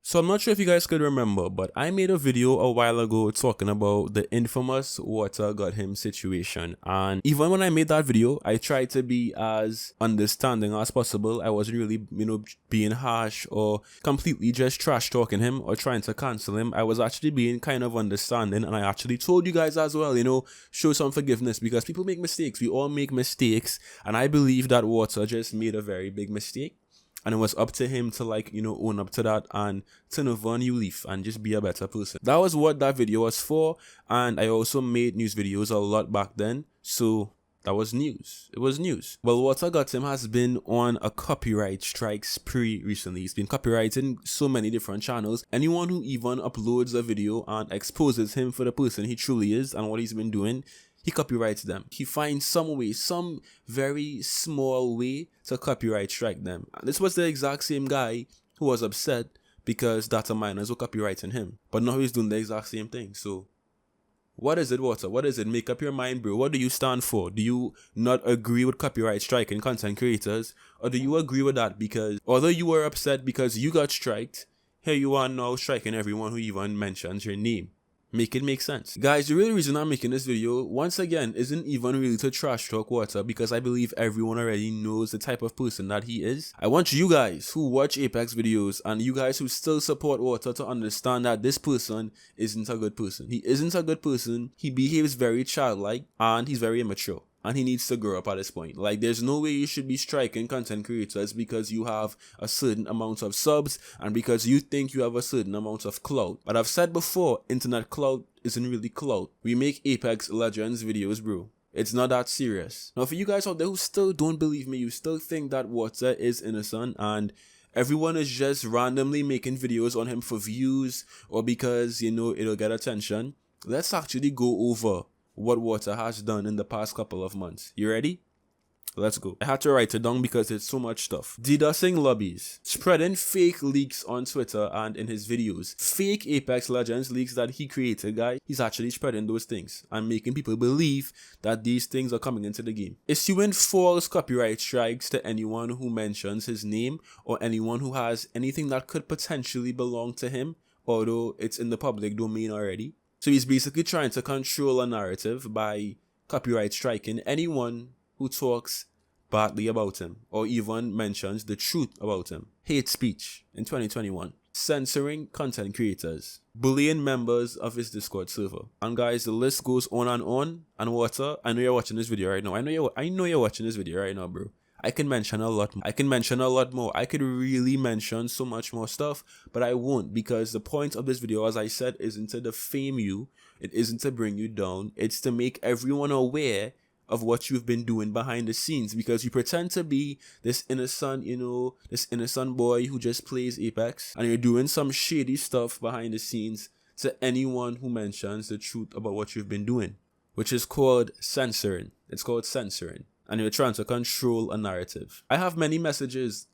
So I'm not sure if you guys could remember, but I made a video a while ago talking about the infamous WaterGotHim situation. And even when I made that video, I tried to be as understanding as possible. I wasn't really, being harsh or completely just trash talking him or trying to cancel him. I was actually being kind of understanding, and I actually told you guys as well, show some forgiveness, because people make mistakes. We all make mistakes, and I believe that Water just made a very big mistake. And it was up to him to own up to that and turn over a new leaf and just be a better person. That was what that video was for. And I also made news videos a lot back then. So that was news. It was news. Well, WaterGotHim has been on a copyright strike spree recently. He's been copyrighting so many different channels. Anyone who even uploads a video and exposes him for the person he truly is and what he's been doing, he copyrights them. He finds some way, some very small way to copyright strike them. And this was the exact same guy who was upset because data miners were copyrighting him. But now he's doing the exact same thing. So what is it, Water? What is it? Make up your mind, bro. What do you stand for? Do you not agree with copyright striking content creators? Or do you agree with that because although you were upset because you got striked, here you are now striking everyone who even mentions your name? Make it make sense. Guys, the real reason I'm making this video, once again, isn't even really to trash talk Water, because I believe everyone already knows the type of person that he is. I want you guys who watch Apex videos and you guys who still support Water to understand that this person isn't a good person. He isn't a good person. He behaves very childlike and he's very immature. And he needs to grow up at this point. Like, there's no way you should be striking content creators because you have a certain amount of subs and because you think you have a certain amount of clout. But I've said before, internet clout isn't really clout. We make Apex Legends videos, bro. It's not that serious. Now, for you guys out there who still don't believe me, you still think that Water is innocent and everyone is just randomly making videos on him for views or because, it'll get attention, let's actually go over what Water has done in the past couple of months. You ready? Let's go. I had to write it down because it's so much stuff. DDoSing lobbies, spreading fake leaks on Twitter and in his videos. Fake Apex Legends leaks that he created, guys. He's actually spreading those things and making people believe that these things are coming into the game. Issuing false copyright strikes to anyone who mentions his name or anyone who has anything that could potentially belong to him, although it's in the public domain already. So he's basically trying to control a narrative by copyright striking anyone who talks badly about him or even mentions the truth about him. Hate speech in 2021. Censoring content creators. Bullying members of his Discord server. And guys, the list goes on. And Water, I know you're watching this video right now. I know you're watching this video right now, bro. I can mention a lot more. I could really mention so much more stuff, but I won't, because the point of this video, as I said, isn't to defame you. It isn't to bring you down. It's to make everyone aware of what you've been doing behind the scenes, because you pretend to be this innocent, this innocent boy who just plays Apex, and you're doing some shady stuff behind the scenes to anyone who mentions the truth about what you've been doing, which is called censoring. It's called censoring. And you're trying to control a narrative. I have many messages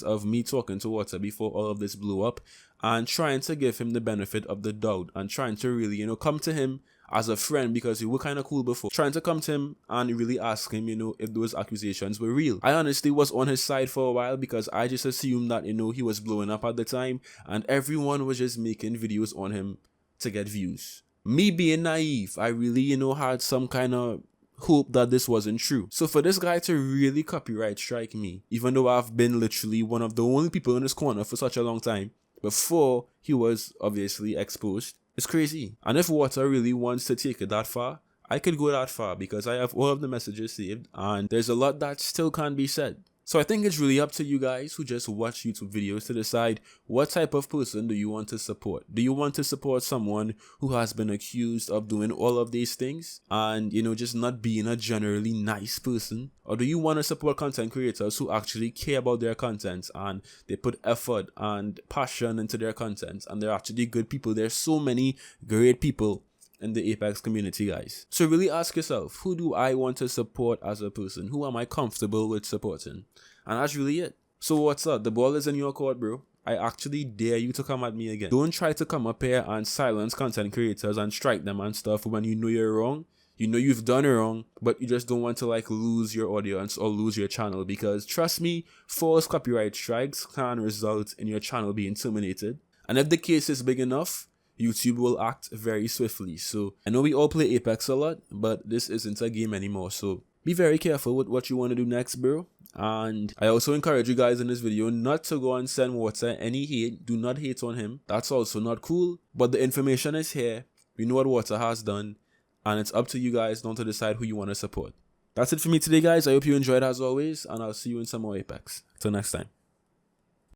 of me talking to Water before all of this blew up and trying to give him the benefit of the doubt and trying to really, come to him as a friend because we were kind of cool before. Trying to come to him and really ask him, if those accusations were real. I honestly was on his side for a while because I just assumed that, he was blowing up at the time and everyone was just making videos on him to get views. Me being naive, I really, had some kind of hope that this wasn't true. So for this guy to really copyright strike me, even though I've been literally one of the only people in this corner for such a long time, before he was obviously exposed, it's crazy. And if Water really wants to take it that far, I could go that far because I have all of the messages saved and there's a lot that still can't be said. So I think it's really up to you guys who just watch YouTube videos to decide what type of person do you want to support. Do you want to support someone who has been accused of doing all of these things and, just not being a generally nice person? Or do you want to support content creators who actually care about their content and they put effort and passion into their content and they're actually good people? There's so many great people in the Apex community, guys. So really ask yourself, who do I want to support as a person? Who am I comfortable with supporting? And that's really it. So what's up? The ball is in your court, bro. I actually dare you to come at me again. Don't try to come up here and silence content creators and strike them and stuff when you know you're wrong. You know you've done wrong, but you just don't want to like lose your audience or lose your channel, because trust me, false copyright strikes can result in your channel being terminated. And if the case is big enough, YouTube will act very swiftly. So I know we all play Apex a lot, but this isn't a game anymore. So be very careful with what you want to do next, bro. And I also encourage you guys in this video not to go and send Water any hate. Do not hate on him. That's also not cool. But the information is here. We know what Water has done. And it's up to you guys now to decide who you want to support. That's it for me today, guys. I hope you enjoyed as always. And I'll see you in some more Apex. Till next time.